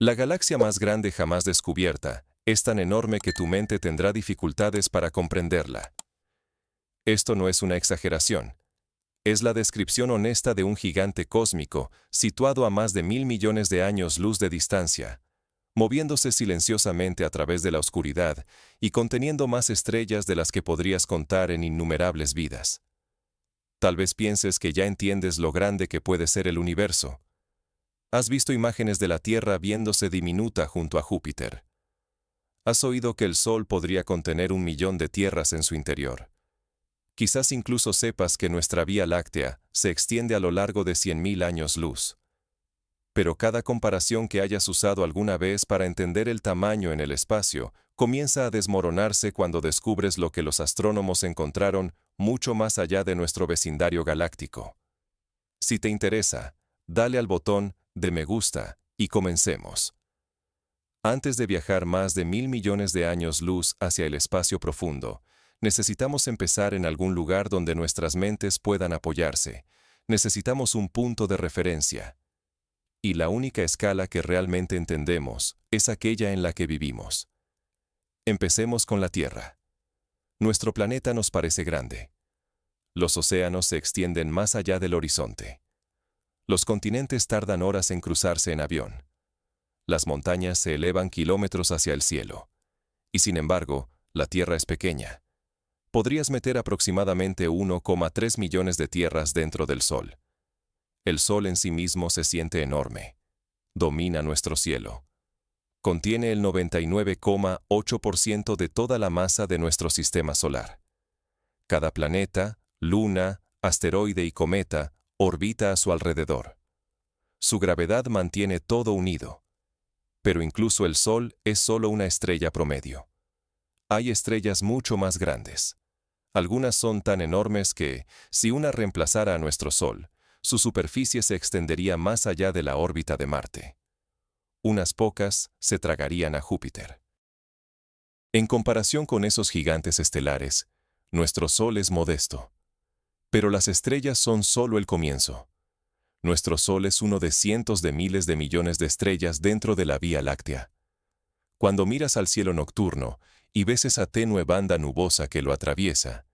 La galaxia más grande jamás descubierta es tan enorme que tu mente tendrá dificultades para comprenderla. Esto no es una exageración. Es la descripción honesta de un gigante cósmico situado a más de 1.000 millones de años luz de distancia, moviéndose silenciosamente a través de la oscuridad y conteniendo más estrellas de las que podrías contar en innumerables vidas. Tal vez pienses que ya entiendes lo grande que puede ser el universo. Has visto imágenes de la Tierra viéndose diminuta junto a Júpiter. Has oído que el Sol podría contener 1 millón de tierras en su interior. Quizás incluso sepas que nuestra Vía Láctea se extiende a lo largo de 100.000 años luz. Pero cada comparación que hayas usado alguna vez para entender el tamaño en el espacio comienza a desmoronarse cuando descubres lo que los astrónomos encontraron mucho más allá de nuestro vecindario galáctico. Si te interesa, dale al botón de me gusta y comencemos. Antes de viajar más de 1.000 millones de años luz hacia el espacio profundo, necesitamos empezar en algún lugar donde nuestras mentes puedan apoyarse. Necesitamos un punto de referencia. Y la única escala que realmente entendemos es aquella en la que vivimos. Empecemos con la Tierra. Nuestro planeta nos parece grande. Los océanos se extienden más allá del horizonte. Los continentes tardan horas en cruzarse en avión. Las montañas se elevan kilómetros hacia el cielo. Y sin embargo, la Tierra es pequeña. Podrías meter aproximadamente 1,3 millones de tierras dentro del Sol. El Sol en sí mismo se siente enorme. Domina nuestro cielo. Contiene el 99,8% de toda la masa de nuestro sistema solar. Cada planeta, luna, asteroide y cometa orbita a su alrededor. Su gravedad mantiene todo unido. Pero incluso el Sol es solo una estrella promedio. Hay estrellas mucho más grandes. Algunas son tan enormes que, si una reemplazara a nuestro Sol, su superficie se extendería más allá de la órbita de Marte. Unas pocas se tragarían a Júpiter. En comparación con esos gigantes estelares, nuestro Sol es modesto. Pero las estrellas son solo el comienzo. Nuestro Sol es uno de cientos de miles de millones de estrellas dentro de la Vía Láctea. Cuando miras al cielo nocturno y ves esa tenue banda nubosa que lo atraviesa,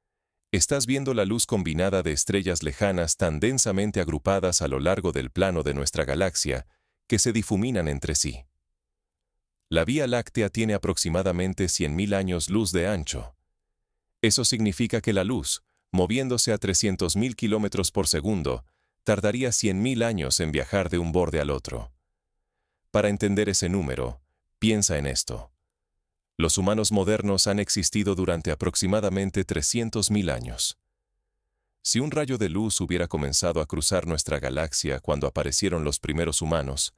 estás viendo la luz combinada de estrellas lejanas tan densamente agrupadas a lo largo del plano de nuestra galaxia que se difuminan entre sí. La Vía Láctea tiene aproximadamente 100.000 años luz de ancho. Eso significa que la luz, moviéndose a 300.000 kilómetros por segundo, tardaría 100.000 años en viajar de un borde al otro. Para entender ese número, piensa en esto. Los humanos modernos han existido durante aproximadamente 300.000 años. Si un rayo de luz hubiera comenzado a cruzar nuestra galaxia cuando aparecieron los primeros humanos,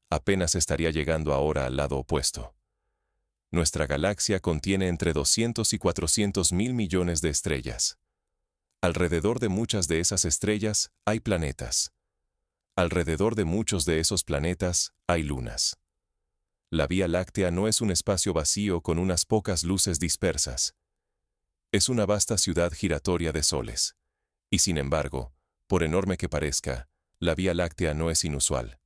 apenas estaría llegando ahora al lado opuesto. Nuestra galaxia contiene entre 200 y 400.000 millones de estrellas. Alrededor de muchas de esas estrellas hay planetas. Alrededor de muchos de esos planetas hay lunas. La Vía Láctea no es un espacio vacío con unas pocas luces dispersas. Es una vasta ciudad giratoria de soles. Y sin embargo, por enorme que parezca, la Vía Láctea no es inusual.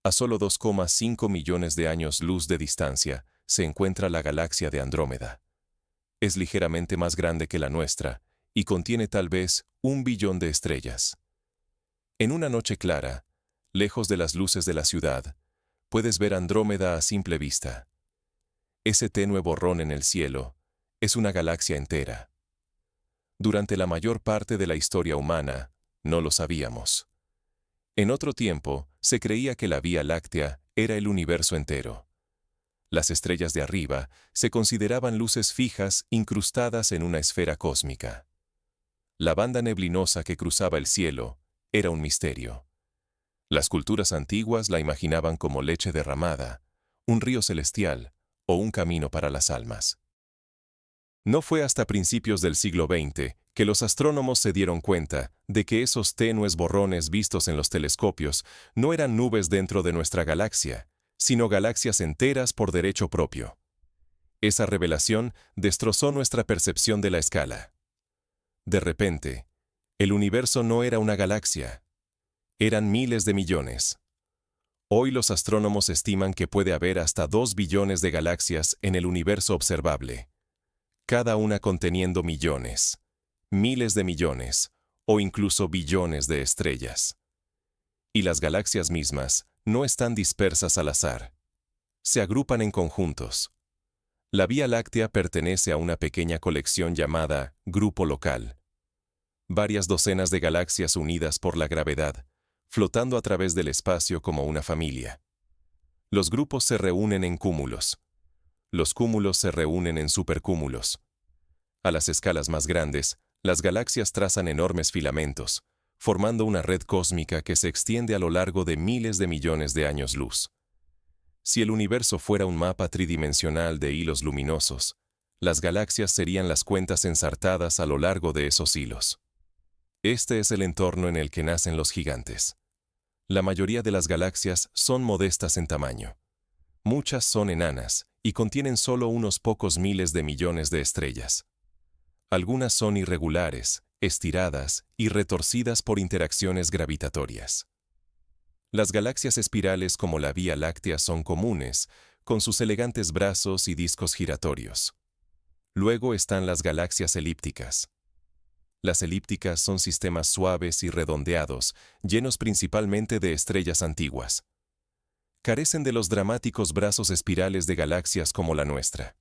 A solo 2,5 millones de años luz de distancia se encuentra la galaxia de Andrómeda. Es ligeramente más grande que la nuestra y contiene tal vez 1 billón de estrellas. En una noche clara, lejos de las luces de la ciudad, puedes ver Andrómeda a simple vista. Ese tenue borrón en el cielo es una galaxia entera. Durante la mayor parte de la historia humana, no lo sabíamos. En otro tiempo, se creía que la Vía Láctea era el universo entero. Las estrellas de arriba se consideraban luces fijas incrustadas en una esfera cósmica. La banda neblinosa que cruzaba el cielo era un misterio. Las culturas antiguas la imaginaban como leche derramada, un río celestial o un camino para las almas. No fue hasta principios del siglo XX que los astrónomos se dieron cuenta de que esos tenues borrones vistos en los telescopios no eran nubes dentro de nuestra galaxia, sino galaxias enteras por derecho propio. Esa revelación destrozó nuestra percepción de la escala. De repente, el universo no era una galaxia. Eran miles de millones. Hoy los astrónomos estiman que puede haber hasta 2 billones de galaxias en el universo observable, cada una conteniendo millones, miles de millones o incluso billones de estrellas. Y las galaxias mismas no están dispersas al azar. Se agrupan en conjuntos. La Vía Láctea pertenece a una pequeña colección llamada Grupo Local. Varias docenas de galaxias unidas por la gravedad, flotando a través del espacio como una familia. Los grupos se reúnen en cúmulos. Los cúmulos se reúnen en supercúmulos. A las escalas más grandes, las galaxias trazan enormes filamentos, formando una red cósmica que se extiende a lo largo de miles de millones de años luz. Si el universo fuera un mapa tridimensional de hilos luminosos, las galaxias serían las cuentas ensartadas a lo largo de esos hilos. Este es el entorno en el que nacen los gigantes. La mayoría de las galaxias son modestas en tamaño. Muchas son enanas y contienen solo unos pocos miles de millones de estrellas. Algunas son irregulares, estiradas y retorcidas por interacciones gravitatorias. Las galaxias espirales como la Vía Láctea son comunes, con sus elegantes brazos y discos giratorios. Luego están las galaxias elípticas. Las elípticas son sistemas suaves y redondeados, llenos principalmente de estrellas antiguas. Carecen de los dramáticos brazos espirales de galaxias como la nuestra.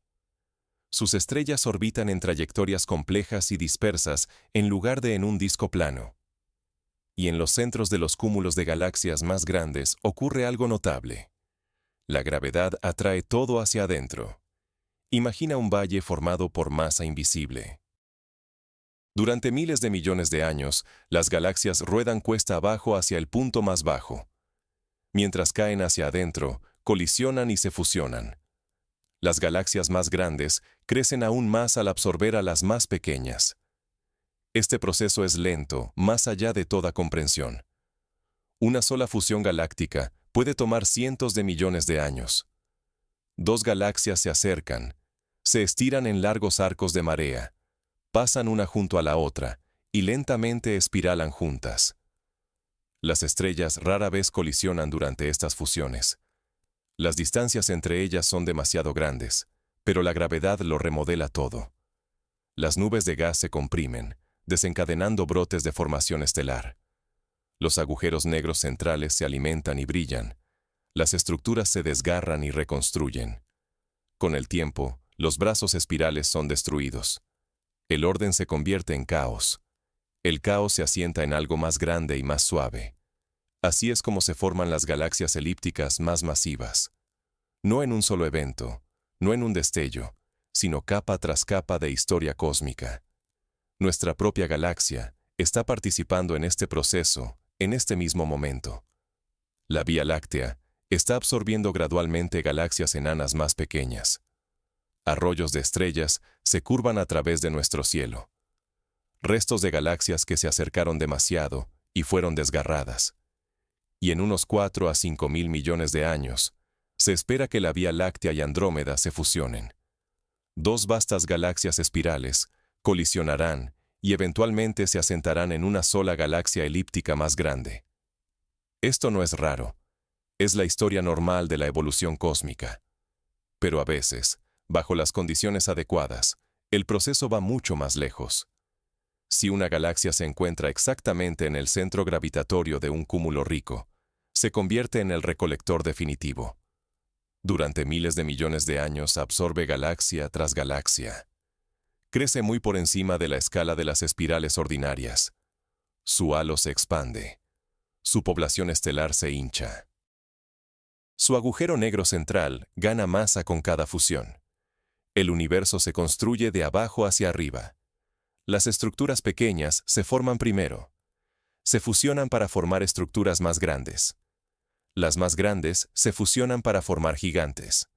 Sus estrellas orbitan en trayectorias complejas y dispersas en lugar de en un disco plano. Y en los centros de los cúmulos de galaxias más grandes ocurre algo notable. La gravedad atrae todo hacia adentro. Imagina un valle formado por masa invisible. Durante miles de millones de años, las galaxias ruedan cuesta abajo hacia el punto más bajo. Mientras caen hacia adentro, colisionan y se fusionan. Las galaxias más grandes crecen aún más al absorber a las más pequeñas. Este proceso es lento, más allá de toda comprensión. Una sola fusión galáctica puede tomar cientos de millones de años. Dos galaxias se acercan, se estiran en largos arcos de marea, pasan una junto a la otra y lentamente espiralan juntas. Las estrellas rara vez colisionan durante estas fusiones. Las distancias entre ellas son demasiado grandes, pero la gravedad lo remodela todo. Las nubes de gas se comprimen, desencadenando brotes de formación estelar. Los agujeros negros centrales se alimentan y brillan. Las estructuras se desgarran y reconstruyen. Con el tiempo, los brazos espirales son destruidos. El orden se convierte en caos. El caos se asienta en algo más grande y más suave. Así es como se forman las galaxias elípticas más masivas. No en un solo evento, no en un destello, sino capa tras capa de historia cósmica. Nuestra propia galaxia está participando en este proceso, en este mismo momento. La Vía Láctea está absorbiendo gradualmente galaxias enanas más pequeñas. Arroyos de estrellas se curvan a través de nuestro cielo. Restos de galaxias que se acercaron demasiado y fueron desgarradas. Y en unos 4 a 5 mil millones de años, se espera que la Vía Láctea y Andrómeda se fusionen. Dos vastas galaxias espirales colisionarán y eventualmente se asentarán en una sola galaxia elíptica más grande. Esto no es raro. Es la historia normal de la evolución cósmica. Pero a veces, bajo las condiciones adecuadas, el proceso va mucho más lejos. Si una galaxia se encuentra exactamente en el centro gravitatorio de un cúmulo rico, se convierte en el recolector definitivo. Durante miles de millones de años absorbe galaxia tras galaxia. Crece muy por encima de la escala de las espirales ordinarias. Su halo se expande. Su población estelar se hincha. Su agujero negro central gana masa con cada fusión. El universo se construye de abajo hacia arriba. Las estructuras pequeñas se forman primero. Se fusionan para formar estructuras más grandes. Las más grandes se fusionan para formar gigantes.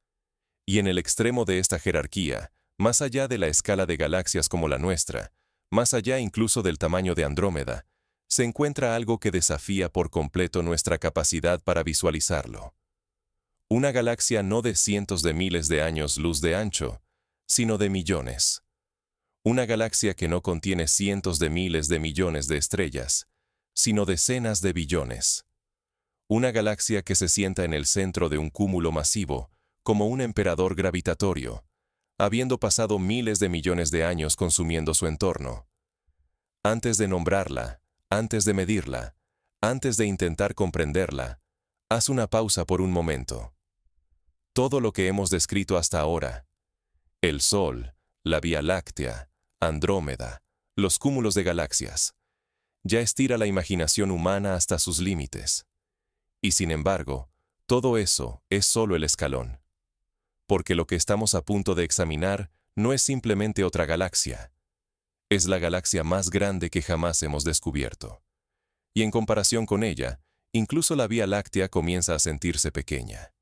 Y en el extremo de esta jerarquía, más allá de la escala de galaxias como la nuestra, más allá incluso del tamaño de Andrómeda, se encuentra algo que desafía por completo nuestra capacidad para visualizarlo. Una galaxia no de cientos de miles de años luz de ancho, sino de millones. Una galaxia que no contiene cientos de miles de millones de estrellas, sino decenas de billones. Una galaxia que se sienta en el centro de un cúmulo masivo, como un emperador gravitatorio, habiendo pasado miles de millones de años consumiendo su entorno. Antes de nombrarla, antes de medirla, antes de intentar comprenderla, haz una pausa por un momento. Todo lo que hemos descrito hasta ahora, el Sol, la Vía Láctea, Andrómeda, los cúmulos de galaxias, ya estira la imaginación humana hasta sus límites. Y sin embargo, todo eso es solo el escalón. Porque lo que estamos a punto de examinar no es simplemente otra galaxia. Es la galaxia más grande que jamás hemos descubierto. Y en comparación con ella, incluso la Vía Láctea comienza a sentirse pequeña.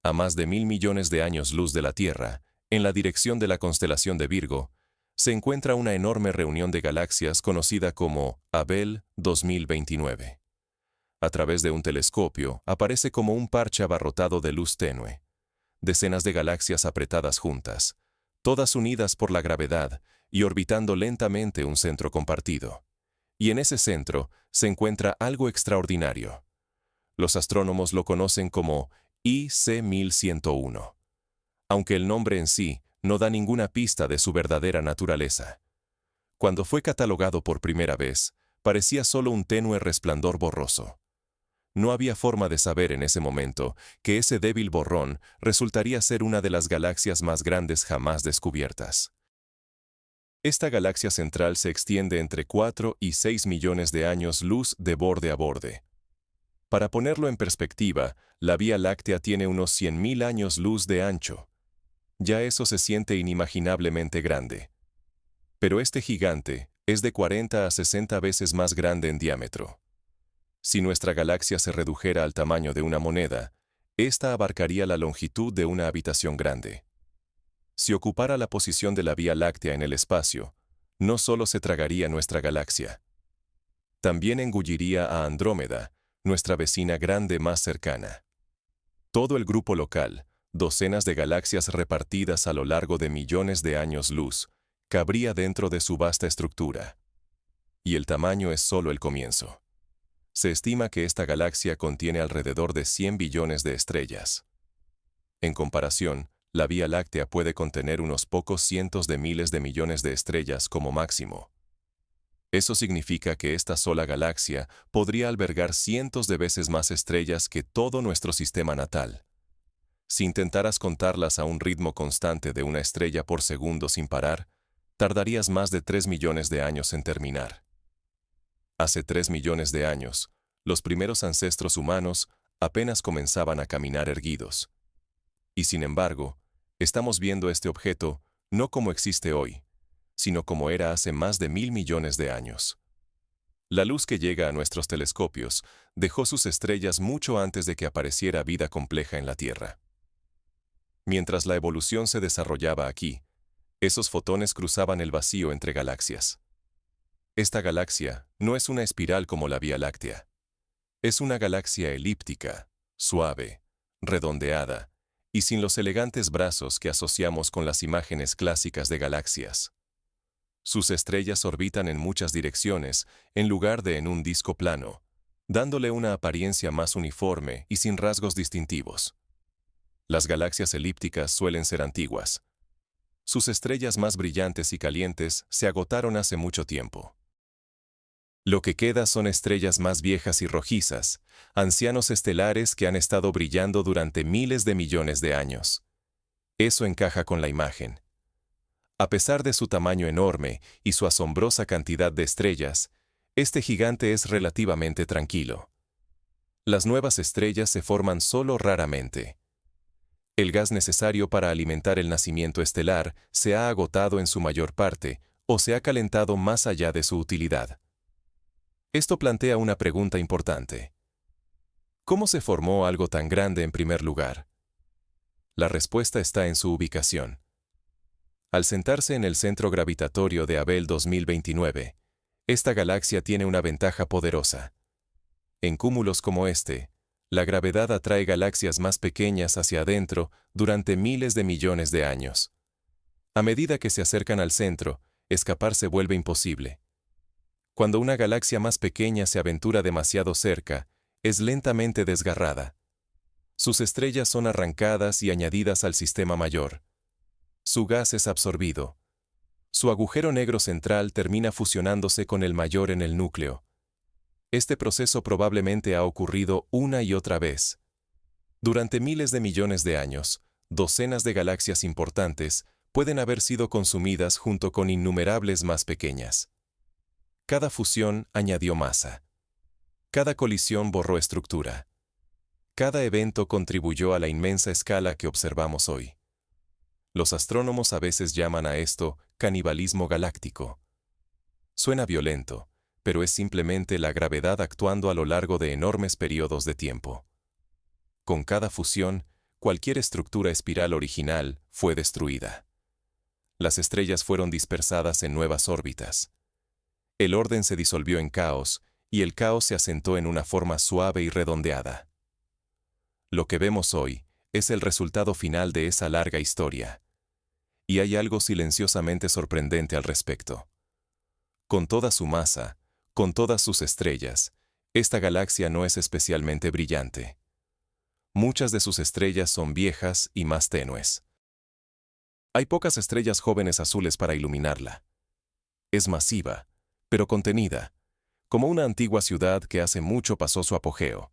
A más de 1.000 millones de años luz de la Tierra, en la dirección de la constelación de Virgo, se encuentra una enorme reunión de galaxias conocida como Abell 2029. A través de un telescopio, aparece como un parche abarrotado de luz tenue. Decenas de galaxias apretadas juntas, todas unidas por la gravedad y orbitando lentamente un centro compartido. Y en ese centro se encuentra algo extraordinario. Los astrónomos lo conocen como IC 1101, aunque el nombre en sí no da ninguna pista de su verdadera naturaleza. Cuando fue catalogado por primera vez, parecía solo un tenue resplandor borroso. No había forma de saber en ese momento que ese débil borrón resultaría ser una de las galaxias más grandes jamás descubiertas. Esta galaxia central se extiende entre 4 y 6 millones de años luz de borde a borde. Para ponerlo en perspectiva, la Vía Láctea tiene unos 100.000 años luz de ancho. Ya eso se siente inimaginablemente grande. Pero este gigante es de 40 a 60 veces más grande en diámetro. Si nuestra galaxia se redujera al tamaño de una moneda, esta abarcaría la longitud de una habitación grande. Si ocupara la posición de la Vía Láctea en el espacio, no solo se tragaría nuestra galaxia, también engulliría a Andrómeda, nuestra vecina grande más cercana. Todo el grupo local, docenas de galaxias repartidas a lo largo de millones de años luz, cabría dentro de su vasta estructura. Y el tamaño es solo el comienzo. Se estima que esta galaxia contiene alrededor de 100 billones de estrellas. En comparación, la Vía Láctea puede contener unos pocos cientos de miles de millones de estrellas como máximo. Eso significa que esta sola galaxia podría albergar cientos de veces más estrellas que todo nuestro sistema natal. Si intentaras contarlas a un ritmo constante de una estrella por segundo sin parar, tardarías más de 3 millones de años en terminar. Hace 3 millones de años, los primeros ancestros humanos apenas comenzaban a caminar erguidos. Y sin embargo, estamos viendo este objeto no como existe hoy, sino como era hace más de 1.000 millones de años. La luz que llega a nuestros telescopios dejó sus estrellas mucho antes de que apareciera vida compleja en la Tierra. Mientras la evolución se desarrollaba aquí, esos fotones cruzaban el vacío entre galaxias. Esta galaxia no es una espiral como la Vía Láctea. Es una galaxia elíptica, suave, redondeada, y sin los elegantes brazos que asociamos con las imágenes clásicas de galaxias. Sus estrellas orbitan en muchas direcciones, en lugar de en un disco plano, dándole una apariencia más uniforme y sin rasgos distintivos. Las galaxias elípticas suelen ser antiguas. Sus estrellas más brillantes y calientes se agotaron hace mucho tiempo. Lo que queda son estrellas más viejas y rojizas, ancianos estelares que han estado brillando durante miles de millones de años. Eso encaja con la imagen. A pesar de su tamaño enorme y su asombrosa cantidad de estrellas, este gigante es relativamente tranquilo. Las nuevas estrellas se forman solo raramente. El gas necesario para alimentar el nacimiento estelar se ha agotado en su mayor parte o se ha calentado más allá de su utilidad. Esto plantea una pregunta importante. ¿Cómo se formó algo tan grande en primer lugar? La respuesta está en su ubicación. Al sentarse en el centro gravitatorio de Abell 2029, esta galaxia tiene una ventaja poderosa. En cúmulos como este, la gravedad atrae galaxias más pequeñas hacia adentro durante miles de millones de años. A medida que se acercan al centro, escapar se vuelve imposible. Cuando una galaxia más pequeña se aventura demasiado cerca, es lentamente desgarrada. Sus estrellas son arrancadas y añadidas al sistema mayor. Su gas es absorbido. Su agujero negro central termina fusionándose con el mayor en el núcleo. Este proceso probablemente ha ocurrido una y otra vez. Durante miles de millones de años, docenas de galaxias importantes pueden haber sido consumidas junto con innumerables más pequeñas. Cada fusión añadió masa. Cada colisión borró estructura. Cada evento contribuyó a la inmensa escala que observamos hoy. Los astrónomos a veces llaman a esto canibalismo galáctico. Suena violento, pero es simplemente la gravedad actuando a lo largo de enormes periodos de tiempo. Con cada fusión, cualquier estructura espiral original fue destruida. Las estrellas fueron dispersadas en nuevas órbitas. El orden se disolvió en caos, y el caos se asentó en una forma suave y redondeada. Lo que vemos hoy es el resultado final de esa larga historia. Y hay algo silenciosamente sorprendente al respecto. Con toda su masa, con todas sus estrellas, esta galaxia no es especialmente brillante. Muchas de sus estrellas son viejas y más tenues. Hay pocas estrellas jóvenes azules para iluminarla. Es masiva, pero contenida, como una antigua ciudad que hace mucho pasó su apogeo.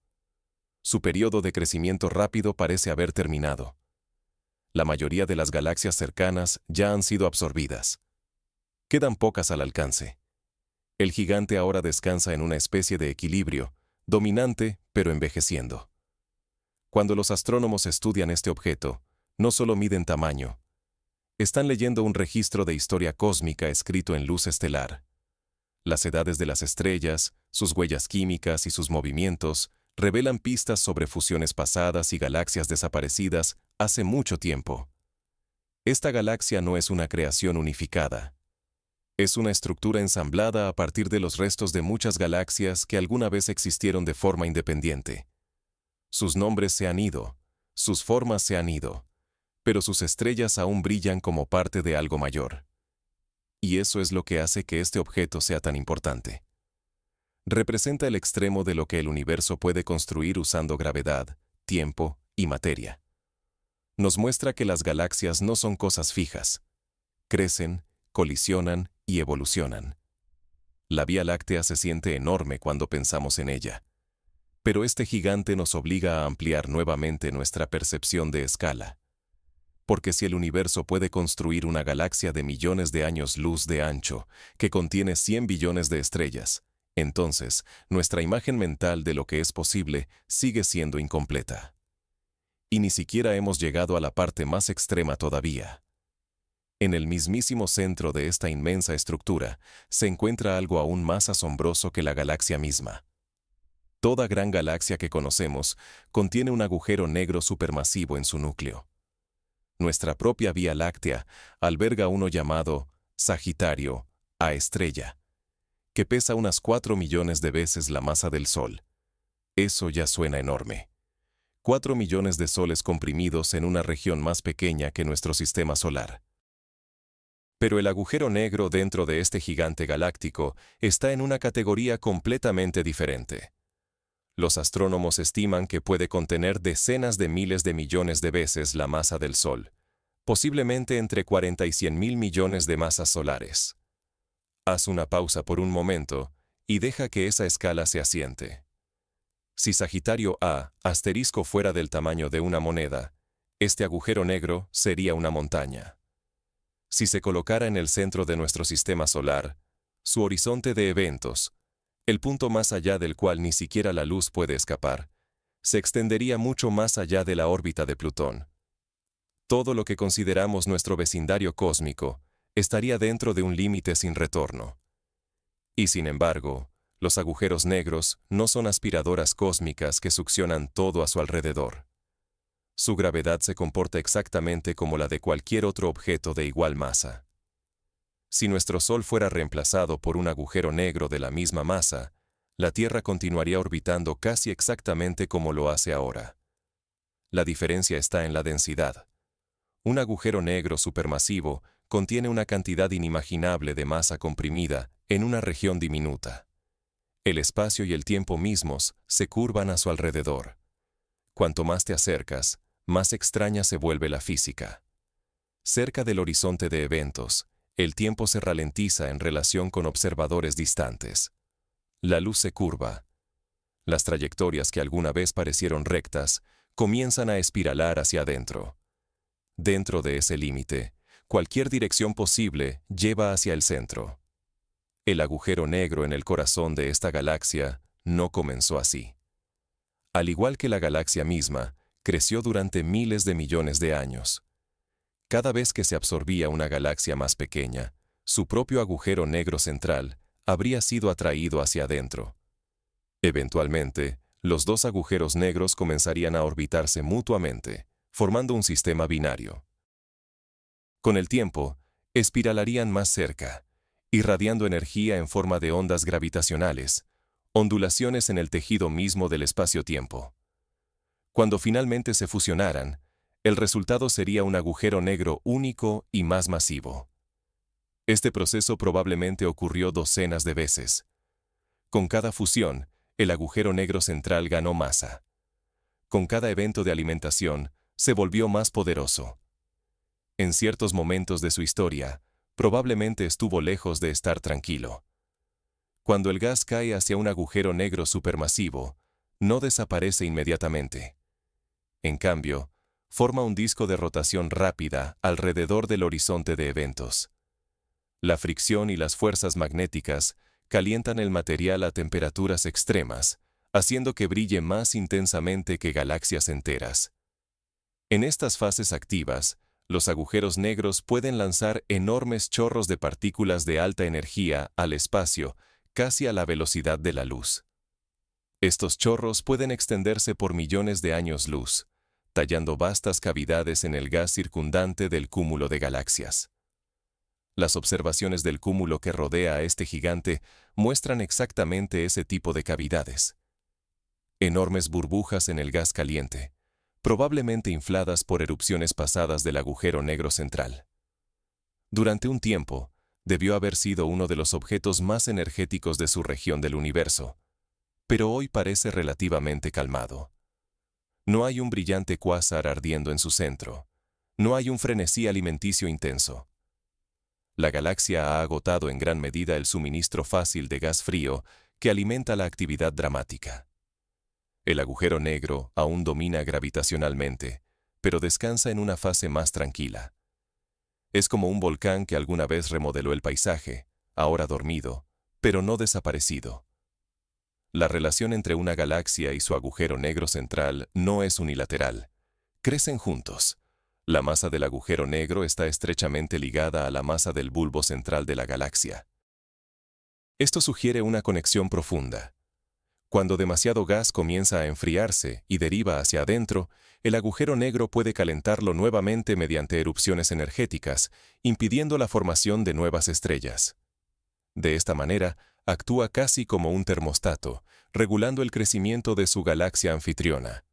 Su periodo de crecimiento rápido parece haber terminado. La mayoría de las galaxias cercanas ya han sido absorbidas. Quedan pocas al alcance. El gigante ahora descansa en una especie de equilibrio, dominante pero envejeciendo. Cuando los astrónomos estudian este objeto, no solo miden tamaño. Están leyendo un registro de historia cósmica escrito en luz estelar. Las edades de las estrellas, sus huellas químicas y sus movimientos revelan pistas sobre fusiones pasadas y galaxias desaparecidas hace mucho tiempo. Esta galaxia no es una creación unificada. Es una estructura ensamblada a partir de los restos de muchas galaxias que alguna vez existieron de forma independiente. Sus nombres se han ido, sus formas se han ido, pero sus estrellas aún brillan como parte de algo mayor. Y eso es lo que hace que este objeto sea tan importante. Representa el extremo de lo que el universo puede construir usando gravedad, tiempo y materia. Nos muestra que las galaxias no son cosas fijas. Crecen, colisionan y evolucionan. La Vía Láctea se siente enorme cuando pensamos en ella. Pero este gigante nos obliga a ampliar nuevamente nuestra percepción de escala. Porque si el universo puede construir una galaxia de millones de años luz de ancho, que contiene 100 billones de estrellas, entonces nuestra imagen mental de lo que es posible sigue siendo incompleta. Y ni siquiera hemos llegado a la parte más extrema todavía. En el mismísimo centro de esta inmensa estructura se encuentra algo aún más asombroso que la galaxia misma. Toda gran galaxia que conocemos contiene un agujero negro supermasivo en su núcleo. Nuestra propia Vía Láctea alberga uno llamado Sagitario A estrella, que pesa unas 4 millones de veces la masa del Sol. Eso ya suena enorme. 4 millones de soles comprimidos en una región más pequeña que nuestro sistema solar. Pero el agujero negro dentro de este gigante galáctico está en una categoría completamente diferente. Los astrónomos estiman que puede contener decenas de miles de millones de veces la masa del Sol, posiblemente entre 40 y 100 mil millones de masas solares. Haz una pausa por un momento y deja que esa escala se asiente. Si Sagitario A asterisco fuera del tamaño de una moneda, este agujero negro sería una montaña. Si se colocara en el centro de nuestro sistema solar, su horizonte de eventos, el punto más allá del cual ni siquiera la luz puede escapar, se extendería mucho más allá de la órbita de Plutón. Todo lo que consideramos nuestro vecindario cósmico estaría dentro de un límite sin retorno. Y sin embargo, los agujeros negros no son aspiradoras cósmicas que succionan todo a su alrededor. Su gravedad se comporta exactamente como la de cualquier otro objeto de igual masa. Si nuestro Sol fuera reemplazado por un agujero negro de la misma masa, la Tierra continuaría orbitando casi exactamente como lo hace ahora. La diferencia está en la densidad. Un agujero negro supermasivo contiene una cantidad inimaginable de masa comprimida en una región diminuta. El espacio y el tiempo mismos se curvan a su alrededor. Cuanto más te acercas, más extraña se vuelve la física. Cerca del horizonte de eventos, el tiempo se ralentiza en relación con observadores distantes. La luz se curva. Las trayectorias que alguna vez parecieron rectas comienzan a espiralar hacia adentro. Dentro de ese límite, cualquier dirección posible lleva hacia el centro. El agujero negro en el corazón de esta galaxia no comenzó así. Al igual que la galaxia misma, creció durante miles de millones de años. Cada vez que se absorbía una galaxia más pequeña, su propio agujero negro central habría sido atraído hacia adentro. Eventualmente, los dos agujeros negros comenzarían a orbitarse mutuamente, formando un sistema binario. Con el tiempo, espiralarían más cerca, irradiando energía en forma de ondas gravitacionales, ondulaciones en el tejido mismo del espacio-tiempo. Cuando finalmente se fusionaran, el resultado sería un agujero negro único y más masivo. Este proceso probablemente ocurrió docenas de veces. Con cada fusión, el agujero negro central ganó masa. Con cada evento de alimentación, se volvió más poderoso. En ciertos momentos de su historia, probablemente estuvo lejos de estar tranquilo. Cuando el gas cae hacia un agujero negro supermasivo, no desaparece inmediatamente. En cambio, forma un disco de rotación rápida alrededor del horizonte de eventos. La fricción y las fuerzas magnéticas calientan el material a temperaturas extremas, haciendo que brille más intensamente que galaxias enteras. En estas fases activas, los agujeros negros pueden lanzar enormes chorros de partículas de alta energía al espacio, casi a la velocidad de la luz. Estos chorros pueden extenderse por millones de años luz, tallando vastas cavidades en el gas circundante del cúmulo de galaxias. Las observaciones del cúmulo que rodea a este gigante muestran exactamente ese tipo de cavidades. Enormes burbujas en el gas caliente, probablemente infladas por erupciones pasadas del agujero negro central. Durante un tiempo, debió haber sido uno de los objetos más energéticos de su región del universo, pero hoy parece relativamente calmado. No hay un brillante cuásar ardiendo en su centro. No hay un frenesí alimenticio intenso. La galaxia ha agotado en gran medida el suministro fácil de gas frío que alimenta la actividad dramática. El agujero negro aún domina gravitacionalmente, pero descansa en una fase más tranquila. Es como un volcán que alguna vez remodeló el paisaje, ahora dormido, pero no desaparecido. La relación entre una galaxia y su agujero negro central no es unilateral. Crecen juntos. La masa del agujero negro está estrechamente ligada a la masa del bulbo central de la galaxia. Esto sugiere una conexión profunda. Cuando demasiado gas comienza a enfriarse y deriva hacia adentro, el agujero negro puede calentarlo nuevamente mediante erupciones energéticas, impidiendo la formación de nuevas estrellas. De esta manera, actúa casi como un termostato, regulando el crecimiento de su galaxia anfitriona.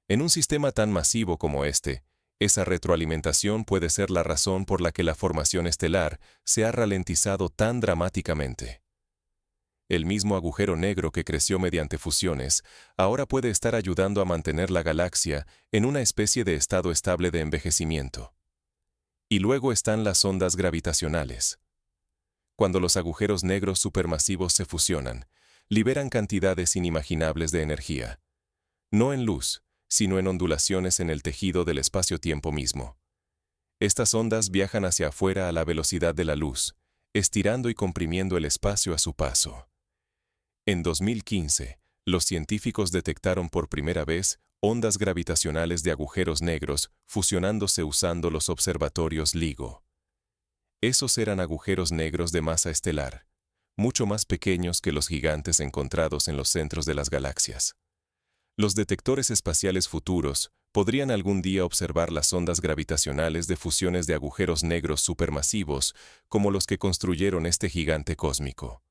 En un sistema tan masivo como este, esa retroalimentación puede ser la razón por la que la formación estelar se ha ralentizado tan dramáticamente. El mismo agujero negro que creció mediante fusiones, ahora puede estar ayudando a mantener la galaxia en una especie de estado estable de envejecimiento. Y luego están las ondas gravitacionales. Cuando los agujeros negros supermasivos se fusionan, liberan cantidades inimaginables de energía. No en luz, sino en ondulaciones en el tejido del espacio-tiempo mismo. Estas ondas viajan hacia afuera a la velocidad de la luz, estirando y comprimiendo el espacio a su paso. En 2015, los científicos detectaron por primera vez ondas gravitacionales de agujeros negros fusionándose usando los observatorios LIGO. Esos eran agujeros negros de masa estelar, mucho más pequeños que los gigantes encontrados en los centros de las galaxias. Los detectores espaciales futuros podrían algún día observar las ondas gravitacionales de fusiones de agujeros negros supermasivos como los que construyeron este gigante cósmico.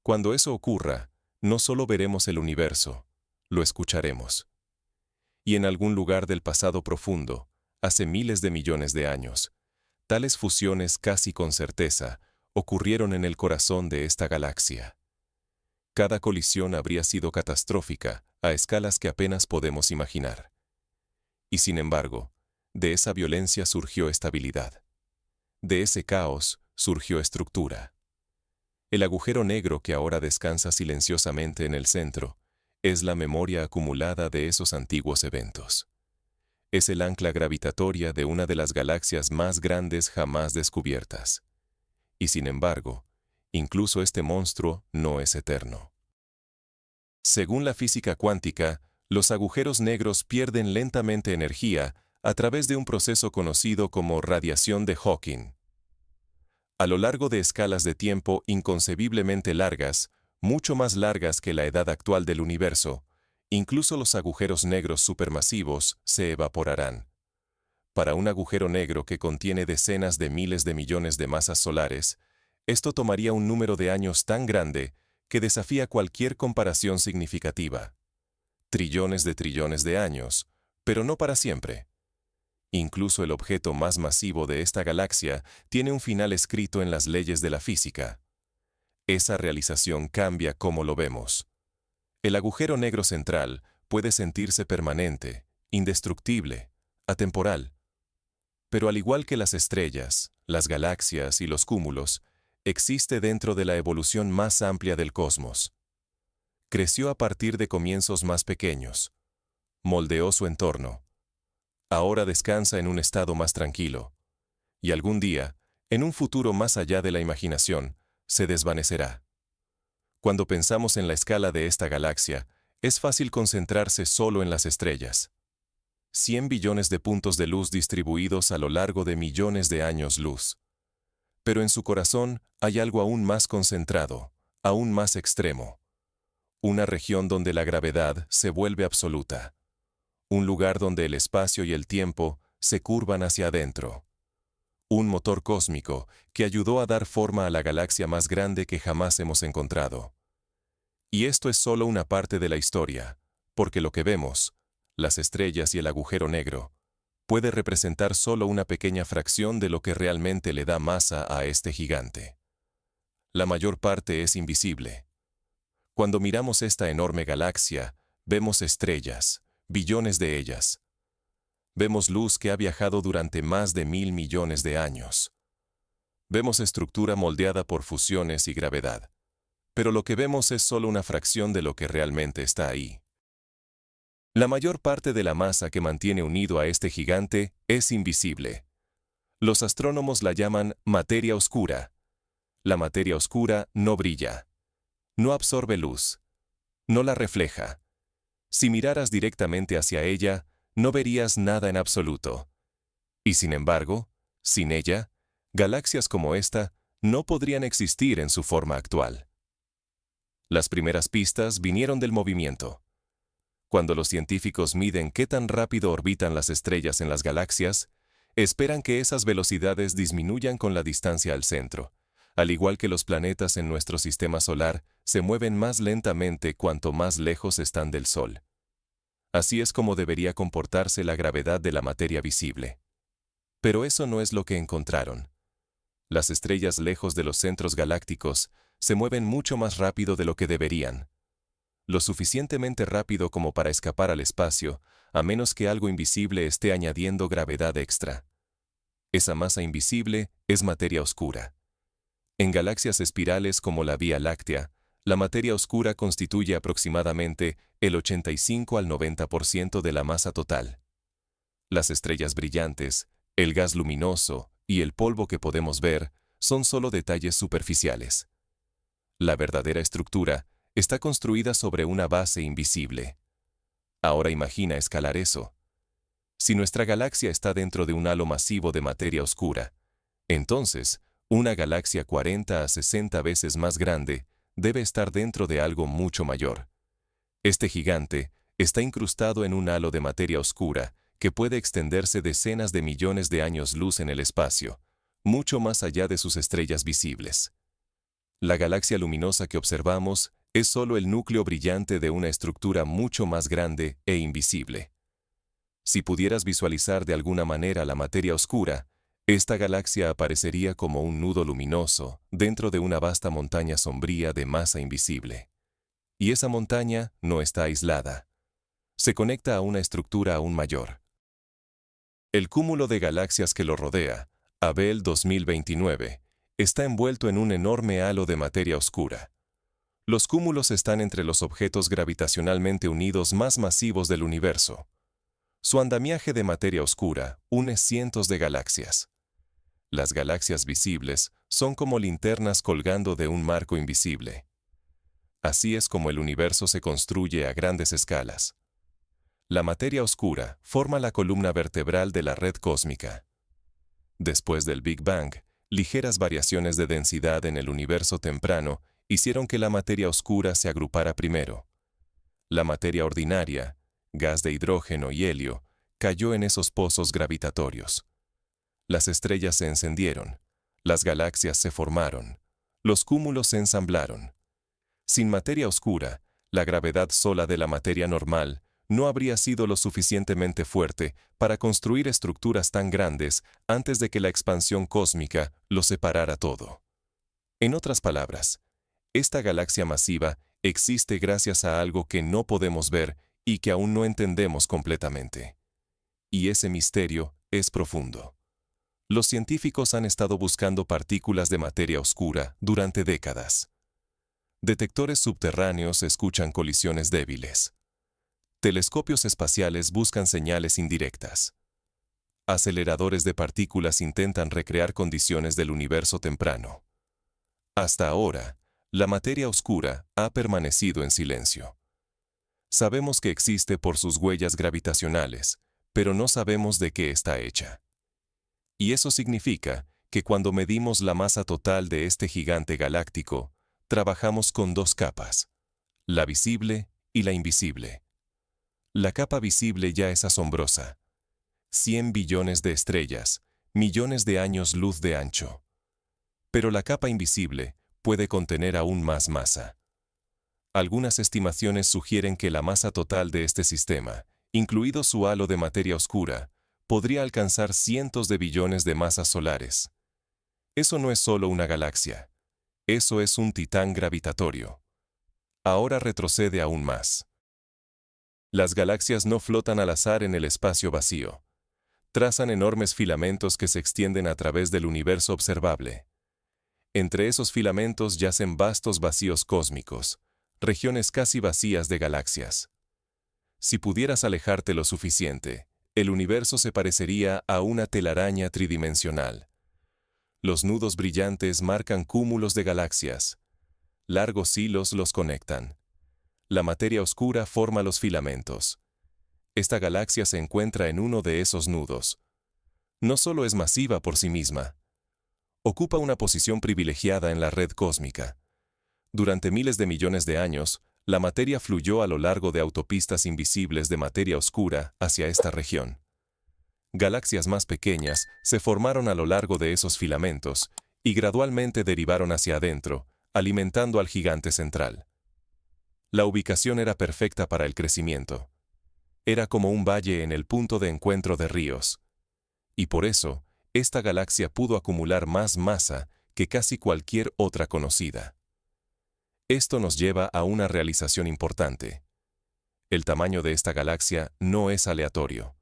Cuando eso ocurra, no solo veremos el universo, lo escucharemos. Y en algún lugar del pasado profundo, hace miles de millones de años, tales fusiones casi con certeza ocurrieron en el corazón de esta galaxia. Cada colisión habría sido catastrófica, a escalas que apenas podemos imaginar. Y sin embargo, de esa violencia surgió estabilidad. De ese caos surgió estructura. El agujero negro que ahora descansa silenciosamente en el centro es la memoria acumulada de esos antiguos eventos. Es el ancla gravitatoria de una de las galaxias más grandes jamás descubiertas. Y sin embargo, incluso este monstruo no es eterno. Según la física cuántica, los agujeros negros pierden lentamente energía a través de un proceso conocido como radiación de Hawking. A lo largo de escalas de tiempo inconcebiblemente largas, mucho más largas que la edad actual del universo, incluso los agujeros negros supermasivos se evaporarán. Para un agujero negro que contiene decenas de miles de millones de masas solares, esto tomaría un número de años tan grande que desafía cualquier comparación significativa. Trillones de años, pero no para siempre. Incluso el objeto más masivo de esta galaxia tiene un final escrito en las leyes de la física. Esa realización cambia cómo lo vemos. El agujero negro central puede sentirse permanente, indestructible, atemporal. Pero al igual que las estrellas, las galaxias y los cúmulos, existe dentro de la evolución más amplia del cosmos. Creció a partir de comienzos más pequeños. Moldeó su entorno. Ahora descansa en un estado más tranquilo. Y algún día, en un futuro más allá de la imaginación, se desvanecerá. Cuando pensamos en la escala de esta galaxia, es fácil concentrarse solo en las estrellas. 100 billones de puntos de luz distribuidos a lo largo de millones de años luz. Pero en su corazón hay algo aún más concentrado, aún más extremo. Una región donde la gravedad se vuelve absoluta. Un lugar donde el espacio y el tiempo se curvan hacia adentro. Un motor cósmico que ayudó a dar forma a la galaxia más grande que jamás hemos encontrado. Y esto es solo una parte de la historia, porque lo que vemos, las estrellas y el agujero negro, puede representar solo una pequeña fracción de lo que realmente le da masa a este gigante. La mayor parte es invisible. Cuando miramos esta enorme galaxia, vemos estrellas, billones de ellas. Vemos luz que ha viajado durante más de 1.000 millones de años. Vemos estructura moldeada por fusiones y gravedad. Pero lo que vemos es solo una fracción de lo que realmente está ahí. La mayor parte de la masa que mantiene unido a este gigante es invisible. Los astrónomos la llaman materia oscura. La materia oscura no brilla. No absorbe luz. No la refleja. Si miraras directamente hacia ella, no verías nada en absoluto. Y sin embargo, sin ella, galaxias como esta no podrían existir en su forma actual. Las primeras pistas vinieron del movimiento. Cuando los científicos miden qué tan rápido orbitan las estrellas en las galaxias, esperan que esas velocidades disminuyan con la distancia al centro. Al igual que los planetas en nuestro sistema solar, se mueven más lentamente cuanto más lejos están del Sol. Así es como debería comportarse la gravedad de la materia visible. Pero eso no es lo que encontraron. Las estrellas lejos de los centros galácticos se mueven mucho más rápido de lo que deberían. Lo suficientemente rápido como para escapar al espacio, a menos que algo invisible esté añadiendo gravedad extra. Esa masa invisible es materia oscura. En galaxias espirales como la Vía Láctea, la materia oscura constituye aproximadamente el 85 al 90% de la masa total. Las estrellas brillantes, el gas luminoso y el polvo que podemos ver son solo detalles superficiales. La verdadera estructura está construida sobre una base invisible. Ahora imagina escalar eso. Si nuestra galaxia está dentro de un halo masivo de materia oscura, entonces, una galaxia 40 a 60 veces más grande debe estar dentro de algo mucho mayor. Este gigante está incrustado en un halo de materia oscura que puede extenderse decenas de millones de años luz en el espacio, mucho más allá de sus estrellas visibles. La galaxia luminosa que observamos es solo el núcleo brillante de una estructura mucho más grande e invisible. Si pudieras visualizar de alguna manera la materia oscura, esta galaxia aparecería como un nudo luminoso dentro de una vasta montaña sombría de masa invisible. Y esa montaña no está aislada. Se conecta a una estructura aún mayor. El cúmulo de galaxias que lo rodea, Abell 2029, está envuelto en un enorme halo de materia oscura. Los cúmulos están entre los objetos gravitacionalmente unidos más masivos del universo. Su andamiaje de materia oscura une cientos de galaxias. Las galaxias visibles son como linternas colgando de un marco invisible. Así es como el universo se construye a grandes escalas. La materia oscura forma la columna vertebral de la red cósmica. Después del Big Bang, ligeras variaciones de densidad en el universo temprano hicieron que la materia oscura se agrupara primero. La materia ordinaria, gas de hidrógeno y helio, cayó en esos pozos gravitatorios. Las estrellas se encendieron, las galaxias se formaron, los cúmulos se ensamblaron. Sin materia oscura, la gravedad sola de la materia normal no habría sido lo suficientemente fuerte para construir estructuras tan grandes antes de que la expansión cósmica lo separara todo. En otras palabras, esta galaxia masiva existe gracias a algo que no podemos ver y que aún no entendemos completamente. Y ese misterio es profundo. Los científicos han estado buscando partículas de materia oscura durante décadas. Detectores subterráneos escuchan colisiones débiles. Telescopios espaciales buscan señales indirectas. Aceleradores de partículas intentan recrear condiciones del universo temprano. Hasta ahora, la materia oscura ha permanecido en silencio. Sabemos que existe por sus huellas gravitacionales, pero no sabemos de qué está hecha. Y eso significa que cuando medimos la masa total de este gigante galáctico, trabajamos con dos capas, la visible y la invisible. La capa visible ya es asombrosa. 100 billones de estrellas, millones de años luz de ancho. Pero la capa invisible puede contener aún más masa. Algunas estimaciones sugieren que la masa total de este sistema, incluido su halo de materia oscura, podría alcanzar cientos de billones de masas solares. Eso no es solo una galaxia. Eso es un titán gravitatorio. Ahora retrocede aún más. Las galaxias no flotan al azar en el espacio vacío. Trazan enormes filamentos que se extienden a través del universo observable. Entre esos filamentos yacen vastos vacíos cósmicos, regiones casi vacías de galaxias. Si pudieras alejarte lo suficiente, el universo se parecería a una telaraña tridimensional. Los nudos brillantes marcan cúmulos de galaxias. Largos hilos los conectan. La materia oscura forma los filamentos. Esta galaxia se encuentra en uno de esos nudos. No solo es masiva por sí misma, ocupa una posición privilegiada en la red cósmica. Durante miles de millones de años, la materia fluyó a lo largo de autopistas invisibles de materia oscura hacia esta región. Galaxias más pequeñas se formaron a lo largo de esos filamentos y gradualmente derivaron hacia adentro, alimentando al gigante central. La ubicación era perfecta para el crecimiento. Era como un valle en el punto de encuentro de ríos. Y por eso, esta galaxia pudo acumular más masa que casi cualquier otra conocida. Esto nos lleva a una realización importante. El tamaño de esta galaxia no es aleatorio.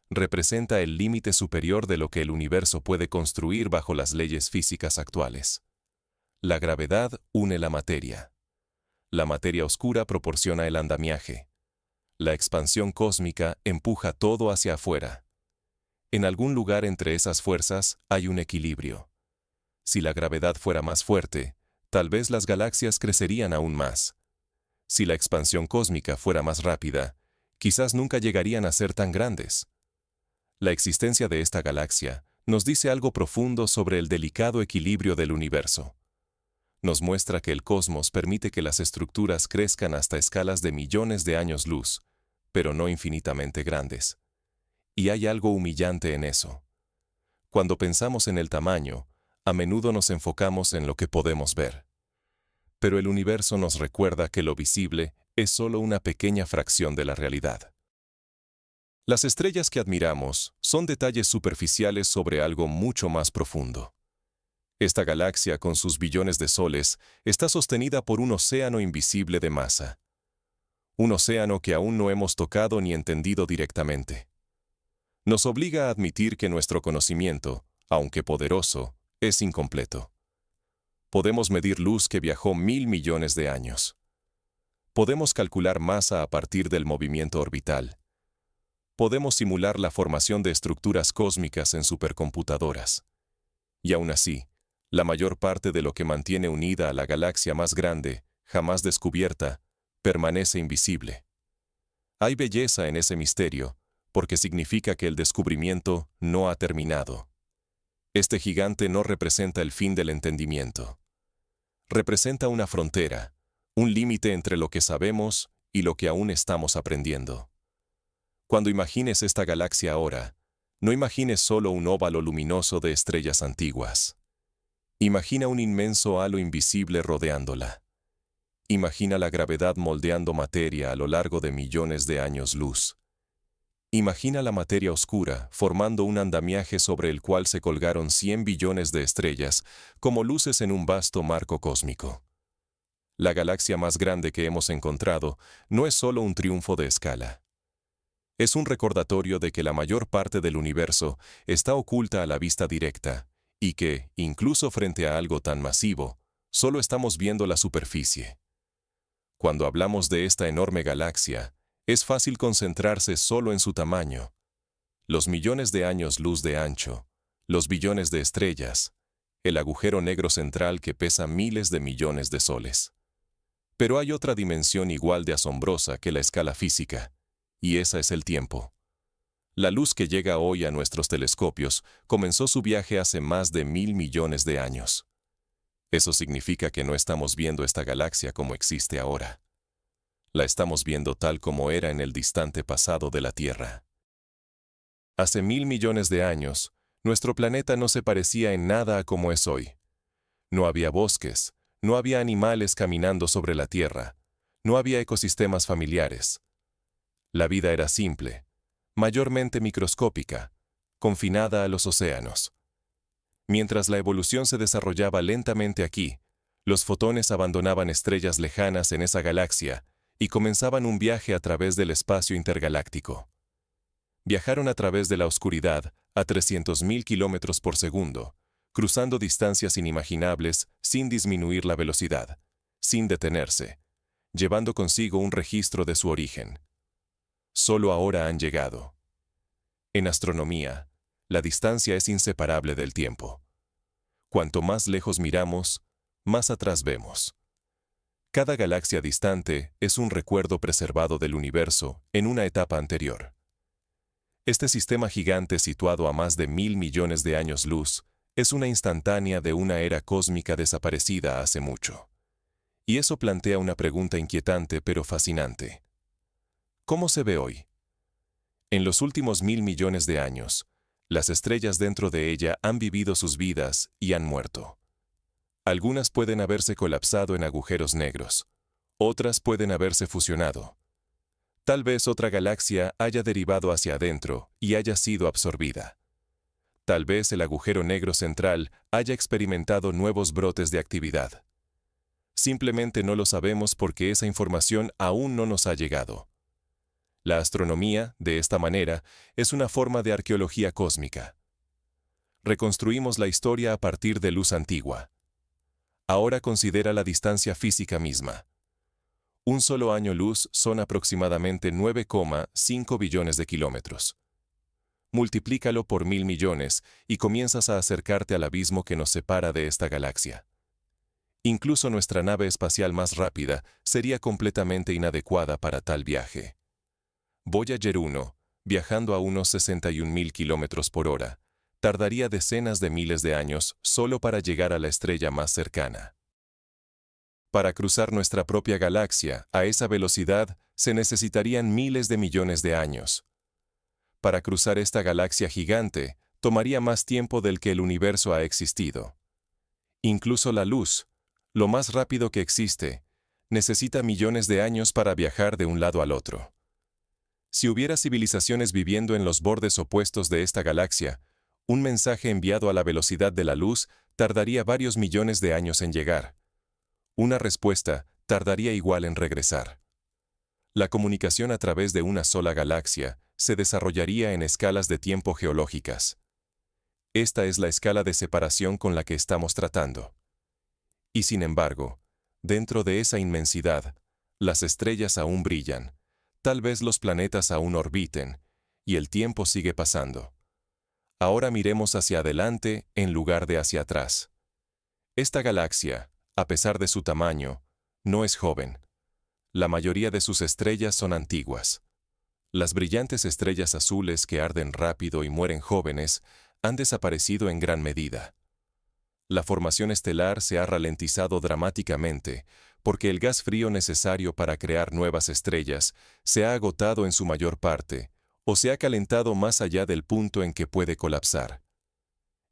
Representa el límite superior de lo que el universo puede construir bajo las leyes físicas actuales. La gravedad une la materia. La materia oscura proporciona el andamiaje. La expansión cósmica empuja todo hacia afuera. En algún lugar entre esas fuerzas hay un equilibrio. Si la gravedad fuera más fuerte, tal vez las galaxias crecerían aún más. Si la expansión cósmica fuera más rápida, quizás nunca llegarían a ser tan grandes. La existencia de esta galaxia nos dice algo profundo sobre el delicado equilibrio del universo. Nos muestra que el cosmos permite que las estructuras crezcan hasta escalas de millones de años luz, pero no infinitamente grandes. Y hay algo humillante en eso. Cuando pensamos en el tamaño, a menudo nos enfocamos en lo que podemos ver. Pero el universo nos recuerda que lo visible es solo una pequeña fracción de la realidad. Las estrellas que admiramos son detalles superficiales sobre algo mucho más profundo. Esta galaxia, con sus billones de soles, está sostenida por un océano invisible de masa. Un océano que aún no hemos tocado ni entendido directamente. Nos obliga a admitir que nuestro conocimiento, aunque poderoso, es incompleto. Podemos medir luz que viajó 1.000 millones de años. Podemos calcular masa a partir del movimiento orbital. Podemos simular la formación de estructuras cósmicas en supercomputadoras. Y aún así, la mayor parte de lo que mantiene unida a la galaxia más grande, jamás descubierta, permanece invisible. Hay belleza en ese misterio, porque significa que el descubrimiento no ha terminado. Este gigante no representa el fin del entendimiento. Representa una frontera, un límite entre lo que sabemos y lo que aún estamos aprendiendo. Cuando imagines esta galaxia ahora, no imagines solo un óvalo luminoso de estrellas antiguas. Imagina un inmenso halo invisible rodeándola. Imagina la gravedad moldeando materia a lo largo de millones de años luz. Imagina la materia oscura formando un andamiaje sobre el cual se colgaron 100 billones de estrellas, como luces en un vasto marco cósmico. La galaxia más grande que hemos encontrado no es solo un triunfo de escala. Es un recordatorio de que la mayor parte del universo está oculta a la vista directa, y que, incluso frente a algo tan masivo, solo estamos viendo la superficie. Cuando hablamos de esta enorme galaxia, es fácil concentrarse solo en su tamaño. Los millones de años luz de ancho, los billones de estrellas, el agujero negro central que pesa miles de millones de soles. Pero hay otra dimensión igual de asombrosa que la escala física, y esa es el tiempo. La luz que llega hoy a nuestros telescopios comenzó su viaje hace más de 1.000 millones de años. Eso significa que no estamos viendo esta galaxia como existe ahora. La estamos viendo tal como era en el distante pasado de la Tierra. Hace 1.000 millones de años, nuestro planeta no se parecía en nada a como es hoy. No había bosques, no había animales caminando sobre la Tierra, no había ecosistemas familiares. La vida era simple, mayormente microscópica, confinada a los océanos. Mientras la evolución se desarrollaba lentamente aquí, los fotones abandonaban estrellas lejanas en esa galaxia y comenzaban un viaje a través del espacio intergaláctico. Viajaron a través de la oscuridad a 300.000 kilómetros por segundo, cruzando distancias inimaginables sin disminuir la velocidad, sin detenerse, llevando consigo un registro de su origen. Solo ahora han llegado. En astronomía, la distancia es inseparable del tiempo. Cuanto más lejos miramos, más atrás vemos. Cada galaxia distante es un recuerdo preservado del universo en una etapa anterior. Este sistema gigante situado a más de 1.000 millones de años luz es una instantánea de una era cósmica desaparecida hace mucho. Y eso plantea una pregunta inquietante pero fascinante. ¿Cómo se ve hoy? En los últimos 1.000 millones de años, las estrellas dentro de ella han vivido sus vidas y han muerto. Algunas pueden haberse colapsado en agujeros negros, otras pueden haberse fusionado. Tal vez otra galaxia haya derivado hacia adentro y haya sido absorbida. Tal vez el agujero negro central haya experimentado nuevos brotes de actividad. Simplemente no lo sabemos porque esa información aún no nos ha llegado. La astronomía, de esta manera, es una forma de arqueología cósmica. Reconstruimos la historia a partir de luz antigua. Ahora considera la distancia física misma. Un solo año luz son aproximadamente 9,5 billones de kilómetros. Multiplícalo por 1.000 millones y comienzas a acercarte al abismo que nos separa de esta galaxia. Incluso nuestra nave espacial más rápida sería completamente inadecuada para tal viaje. Voyager 1, viajando a unos 61.000 kilómetros por hora, tardaría decenas de miles de años solo para llegar a la estrella más cercana. Para cruzar nuestra propia galaxia a esa velocidad se necesitarían miles de millones de años. Para cruzar esta galaxia gigante tomaría más tiempo del que el universo ha existido. Incluso la luz, lo más rápido que existe, necesita millones de años para viajar de un lado al otro. Si hubiera civilizaciones viviendo en los bordes opuestos de esta galaxia, Un mensaje enviado a la velocidad de la luz tardaría varios millones de años en llegar. Una respuesta tardaría igual en regresar. La comunicación a través de una sola galaxia se desarrollaría en escalas de tiempo geológicas. Esta es la escala de separación con la que estamos tratando. Y sin embargo, dentro de esa inmensidad, las estrellas aún brillan, tal vez los planetas aún orbiten, y el tiempo sigue pasando. Ahora miremos hacia adelante en lugar de hacia atrás. Esta galaxia, a pesar de su tamaño, no es joven. La mayoría de sus estrellas son antiguas. Las brillantes estrellas azules que arden rápido y mueren jóvenes han desaparecido en gran medida. La formación estelar se ha ralentizado dramáticamente porque el gas frío necesario para crear nuevas estrellas se ha agotado en su mayor parte o se ha calentado más allá del punto en que puede colapsar.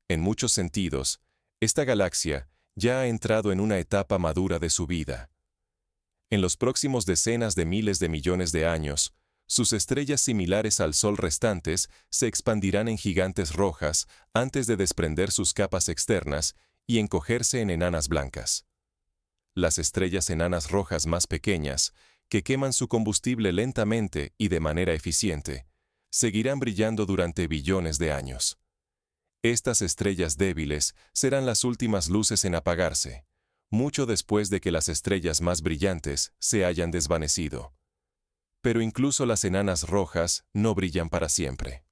En muchos sentidos, esta galaxia ya ha entrado en una etapa madura de su vida. En los próximos decenas de miles de millones de años, sus estrellas similares al Sol restantes se expandirán en gigantes rojas antes de desprender sus capas externas y encogerse en enanas blancas. Las estrellas enanas rojas más pequeñas, que queman su combustible lentamente y de manera eficiente, seguirán brillando durante billones de años. Estas estrellas débiles serán las últimas luces en apagarse, mucho después de que las estrellas más brillantes se hayan desvanecido. Pero incluso las enanas rojas no brillan para siempre.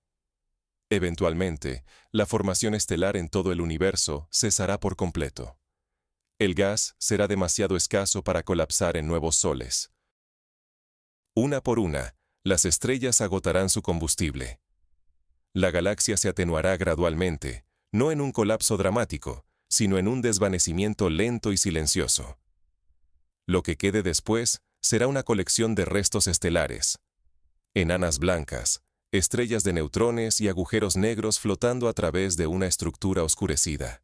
Eventualmente, la formación estelar en todo el universo cesará por completo. El gas será demasiado escaso para colapsar en nuevos soles. Una por una, las estrellas agotarán su combustible. La galaxia se atenuará gradualmente, no en un colapso dramático, sino en un desvanecimiento lento y silencioso. Lo que quede después será una colección de restos estelares. Enanas blancas, estrellas de neutrones y agujeros negros flotando a través de una estructura oscurecida.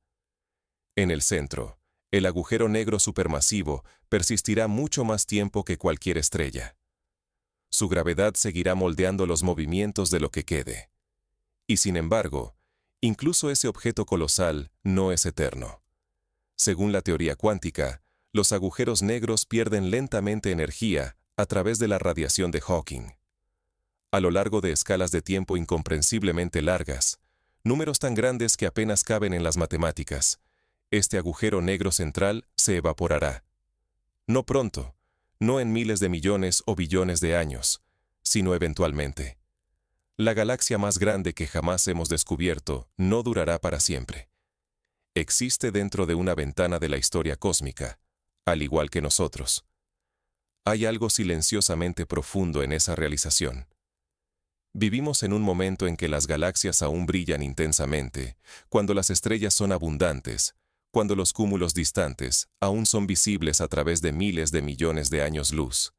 En el centro, el agujero negro supermasivo persistirá mucho más tiempo que cualquier estrella. Su gravedad seguirá moldeando los movimientos de lo que quede. Y sin embargo, incluso ese objeto colosal no es eterno. Según la teoría cuántica, los agujeros negros pierden lentamente energía a través de la radiación de Hawking. A lo largo de escalas de tiempo incomprensiblemente largas, números tan grandes que apenas caben en las matemáticas, este agujero negro central se evaporará. No pronto, no en miles de millones o billones de años, sino eventualmente. La galaxia más grande que jamás hemos descubierto no durará para siempre. Existe dentro de una ventana de la historia cósmica, al igual que nosotros. Hay algo silenciosamente profundo en esa realización. Vivimos en un momento en que las galaxias aún brillan intensamente, cuando las estrellas son abundantes, cuando los cúmulos distantes aún son visibles a través de miles de millones de años luz.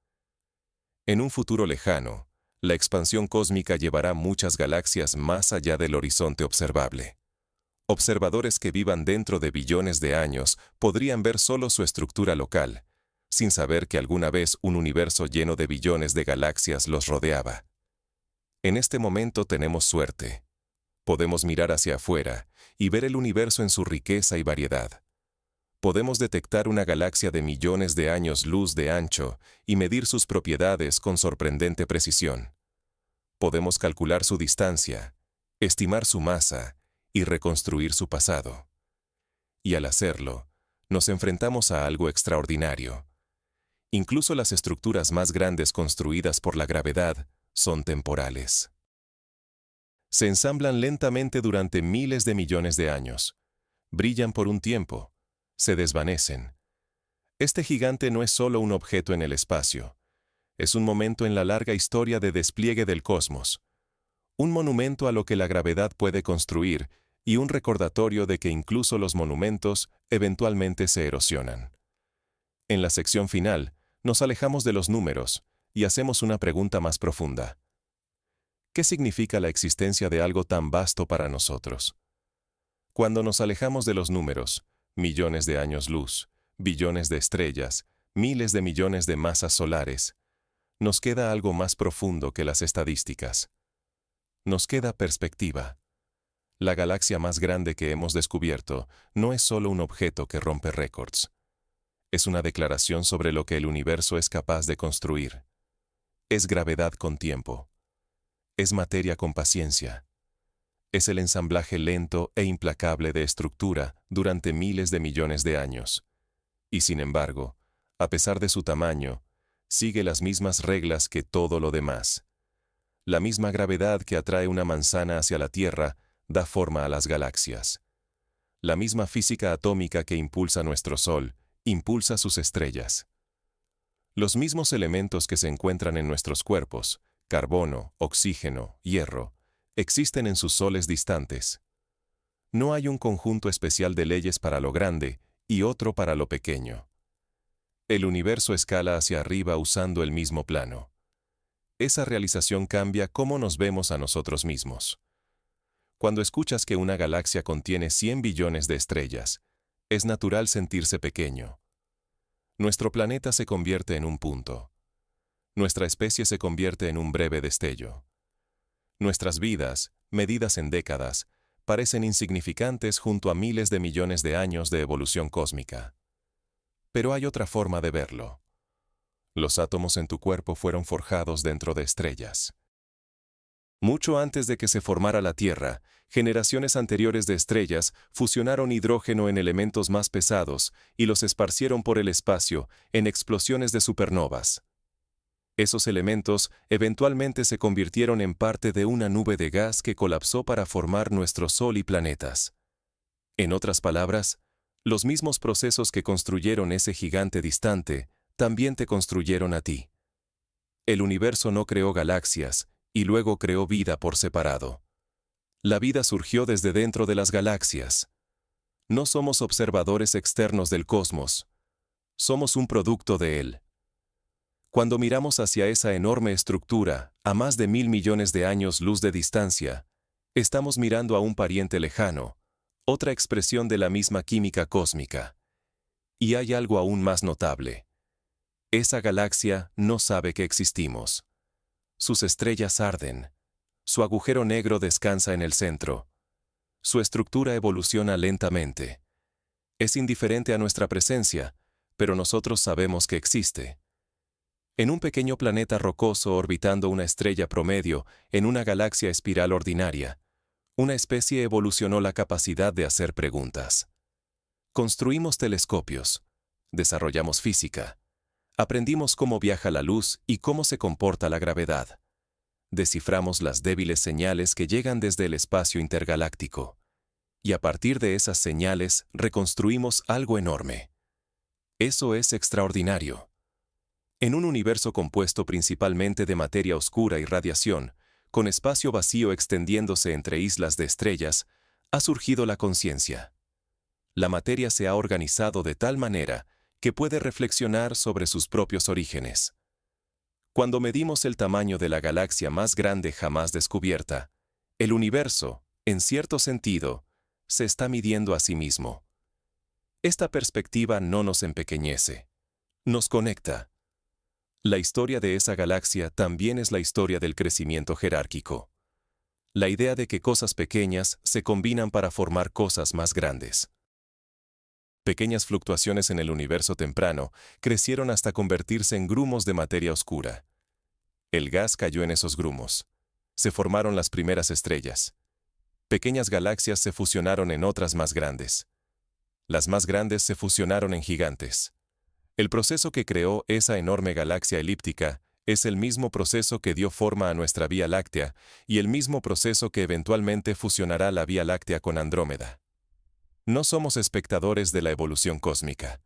En un futuro lejano, la expansión cósmica llevará muchas galaxias más allá del horizonte observable. Observadores que vivan dentro de billones de años podrían ver solo su estructura local, sin saber que alguna vez un universo lleno de billones de galaxias los rodeaba. En este momento tenemos suerte. Podemos mirar hacia afuera y ver el universo en su riqueza y variedad. Podemos detectar una galaxia de millones de años luz de ancho y medir sus propiedades con sorprendente precisión. Podemos calcular su distancia, estimar su masa y reconstruir su pasado. Y al hacerlo, nos enfrentamos a algo extraordinario. Incluso las estructuras más grandes construidas por la gravedad son temporales. Se ensamblan lentamente durante miles de millones de años. Brillan por un tiempo. Se desvanecen. Este gigante no es solo un objeto en el espacio. Es un momento en la larga historia de despliegue del cosmos. Un monumento a lo que la gravedad puede construir y un recordatorio de que incluso los monumentos eventualmente se erosionan. En la sección final, nos alejamos de los números y hacemos una pregunta más profunda. ¿Qué significa la existencia de algo tan vasto para nosotros? Cuando nos alejamos de los números, millones de años luz, billones de estrellas, miles de millones de masas solares, nos queda algo más profundo que las estadísticas. Nos queda perspectiva. La galaxia más grande que hemos descubierto no es solo un objeto que rompe récords. Es una declaración sobre lo que el universo es capaz de construir. Es gravedad con tiempo. Es materia con paciencia. Es el ensamblaje lento e implacable de estructura durante miles de millones de años. Y sin embargo, a pesar de su tamaño, sigue las mismas reglas que todo lo demás. La misma gravedad que atrae una manzana hacia la Tierra da forma a las galaxias. La misma física atómica que impulsa nuestro Sol, impulsa sus estrellas. Los mismos elementos que se encuentran en nuestros cuerpos, carbono, oxígeno, hierro, existen en sus soles distantes. No hay un conjunto especial de leyes para lo grande y otro para lo pequeño. El universo escala hacia arriba usando el mismo plano. Esa realización cambia cómo nos vemos a nosotros mismos. Cuando escuchas que una galaxia contiene 100 billones de estrellas, es natural sentirse pequeño. Nuestro planeta se convierte en un punto. Nuestra especie se convierte en un breve destello. Nuestras vidas, medidas en décadas, parecen insignificantes junto a miles de millones de años de evolución cósmica. Pero hay otra forma de verlo. Los átomos en tu cuerpo fueron forjados dentro de estrellas. Mucho antes de que se formara la Tierra, generaciones anteriores de estrellas fusionaron hidrógeno en elementos más pesados y los esparcieron por el espacio en explosiones de supernovas. Esos elementos eventualmente se convirtieron en parte de una nube de gas que colapsó para formar nuestro Sol y planetas. En otras palabras, los mismos procesos que construyeron ese gigante distante también te construyeron a ti. El universo no creó galaxias, y luego creó vida por separado. La vida surgió desde dentro de las galaxias. No somos observadores externos del cosmos. Somos un producto de él. Cuando miramos hacia esa enorme estructura, a más de 1.000 millones de años luz de distancia, estamos mirando a un pariente lejano, otra expresión de la misma química cósmica. Y hay algo aún más notable. Esa galaxia no sabe que existimos. Sus estrellas arden. Su agujero negro descansa en el centro. Su estructura evoluciona lentamente. Es indiferente a nuestra presencia, pero nosotros sabemos que existe. En un pequeño planeta rocoso orbitando una estrella promedio en una galaxia espiral ordinaria, una especie evolucionó la capacidad de hacer preguntas. Construimos telescopios. Desarrollamos física. Aprendimos cómo viaja la luz y cómo se comporta la gravedad. Desciframos las débiles señales que llegan desde el espacio intergaláctico. Y a partir de esas señales reconstruimos algo enorme. Eso es extraordinario. En un universo compuesto principalmente de materia oscura y radiación, con espacio vacío extendiéndose entre islas de estrellas, ha surgido la conciencia. La materia se ha organizado de tal manera que puede reflexionar sobre sus propios orígenes. Cuando medimos el tamaño de la galaxia más grande jamás descubierta, el universo, en cierto sentido, se está midiendo a sí mismo. Esta perspectiva no nos empequeñece, nos conecta. La historia de esa galaxia también es la historia del crecimiento jerárquico. La idea de que cosas pequeñas se combinan para formar cosas más grandes. Pequeñas fluctuaciones en el universo temprano crecieron hasta convertirse en grumos de materia oscura. El gas cayó en esos grumos. Se formaron las primeras estrellas. Pequeñas galaxias se fusionaron en otras más grandes. Las más grandes se fusionaron en gigantes. El proceso que creó esa enorme galaxia elíptica es el mismo proceso que dio forma a nuestra Vía Láctea y el mismo proceso que eventualmente fusionará la Vía Láctea con Andrómeda. No somos espectadores de la evolución cósmica.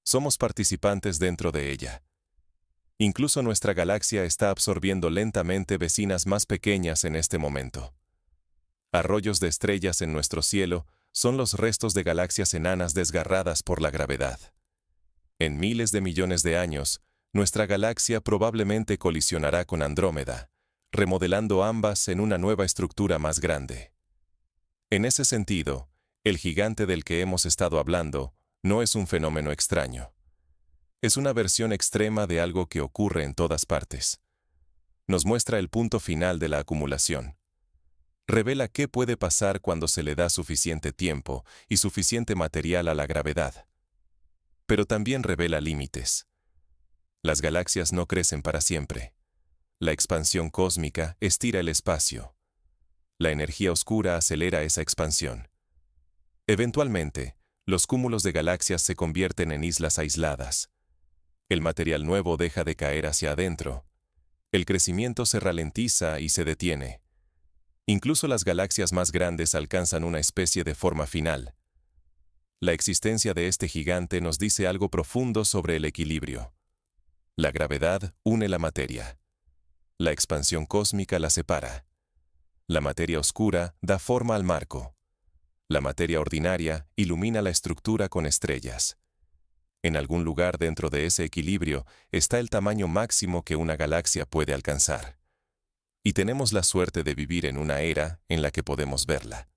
Somos participantes dentro de ella. Incluso nuestra galaxia está absorbiendo lentamente vecinas más pequeñas en este momento. Arroyos de estrellas en nuestro cielo son los restos de galaxias enanas desgarradas por la gravedad. En miles de millones de años, nuestra galaxia probablemente colisionará con Andrómeda, remodelando ambas en una nueva estructura más grande. En ese sentido, el gigante del que hemos estado hablando no es un fenómeno extraño. Es una versión extrema de algo que ocurre en todas partes. Nos muestra el punto final de la acumulación. Revela qué puede pasar cuando se le da suficiente tiempo y suficiente material a la gravedad. Pero también revela límites. Las galaxias no crecen para siempre. La expansión cósmica estira el espacio. La energía oscura acelera esa expansión. Eventualmente, los cúmulos de galaxias se convierten en islas aisladas. El material nuevo deja de caer hacia adentro. El crecimiento se ralentiza y se detiene. Incluso las galaxias más grandes alcanzan una especie de forma final. La existencia de este gigante nos dice algo profundo sobre el equilibrio. La gravedad une la materia. La expansión cósmica la separa. La materia oscura da forma al marco. La materia ordinaria ilumina la estructura con estrellas. En algún lugar dentro de ese equilibrio está el tamaño máximo que una galaxia puede alcanzar. Y tenemos la suerte de vivir en una era en la que podemos verla.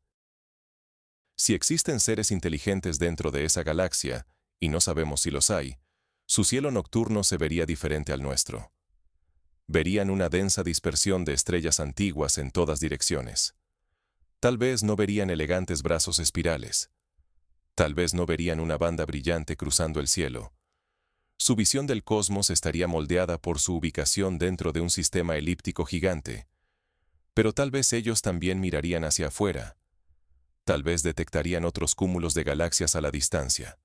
Si existen seres inteligentes dentro de esa galaxia, y no sabemos si los hay, su cielo nocturno se vería diferente al nuestro. Verían una densa dispersión de estrellas antiguas en todas direcciones. Tal vez no verían elegantes brazos espirales. Tal vez no verían una banda brillante cruzando el cielo. Su visión del cosmos estaría moldeada por su ubicación dentro de un sistema elíptico gigante. Pero tal vez ellos también mirarían hacia afuera. Tal vez detectarían otros cúmulos de galaxias a la distancia.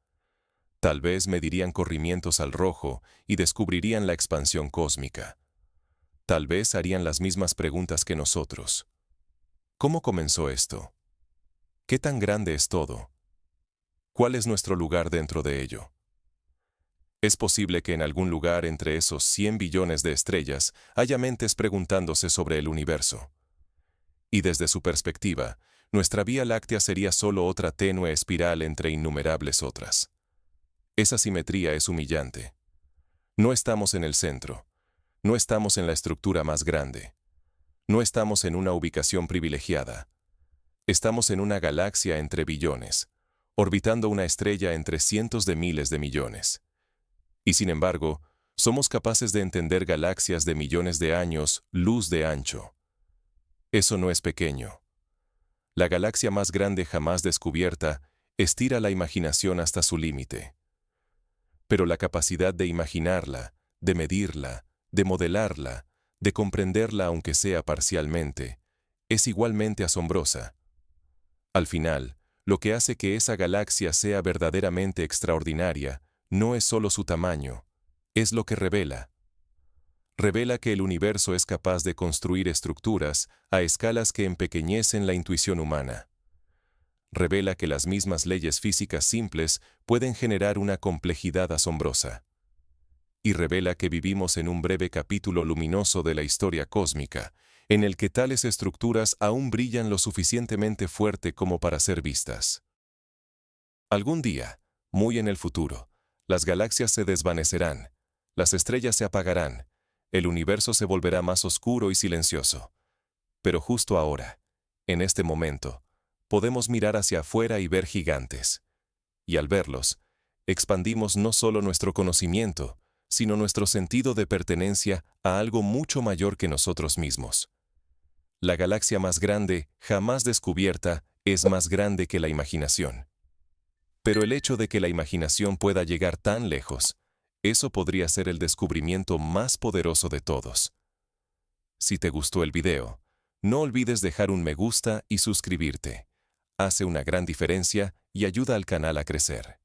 Tal vez medirían corrimientos al rojo y descubrirían la expansión cósmica. Tal vez harían las mismas preguntas que nosotros. ¿Cómo comenzó esto? ¿Qué tan grande es todo? ¿Cuál es nuestro lugar dentro de ello? Es posible que en algún lugar entre esos 100 billones de estrellas haya mentes preguntándose sobre el universo. Y desde su perspectiva, nuestra Vía Láctea sería solo otra tenue espiral entre innumerables otras. Esa simetría es humillante. No estamos en el centro. No estamos en la estructura más grande. No estamos en una ubicación privilegiada. Estamos en una galaxia entre billones, orbitando una estrella entre cientos de miles de millones. Y sin embargo, somos capaces de entender galaxias de millones de años, luz de ancho. Eso no es pequeño. La galaxia más grande jamás descubierta estira la imaginación hasta su límite. Pero la capacidad de imaginarla, de medirla, de modelarla, de comprenderla aunque sea parcialmente, es igualmente asombrosa. Al final, lo que hace que esa galaxia sea verdaderamente extraordinaria no es solo su tamaño, es lo que revela. Revela que el universo es capaz de construir estructuras a escalas que empequeñecen la intuición humana. Revela que las mismas leyes físicas simples pueden generar una complejidad asombrosa. Y revela que vivimos en un breve capítulo luminoso de la historia cósmica, en el que tales estructuras aún brillan lo suficientemente fuerte como para ser vistas. Algún día, muy en el futuro, las galaxias se desvanecerán, las estrellas se apagarán, el universo se volverá más oscuro y silencioso. Pero justo ahora, en este momento, podemos mirar hacia afuera y ver gigantes. Y al verlos, expandimos no solo nuestro conocimiento, sino nuestro sentido de pertenencia a algo mucho mayor que nosotros mismos. La galaxia más grande, jamás descubierta, es más grande que la imaginación. Pero el hecho de que la imaginación pueda llegar tan lejos, eso podría ser el descubrimiento más poderoso de todos. Si te gustó el video, no olvides dejar un me gusta y suscribirte. Hace una gran diferencia y ayuda al canal a crecer.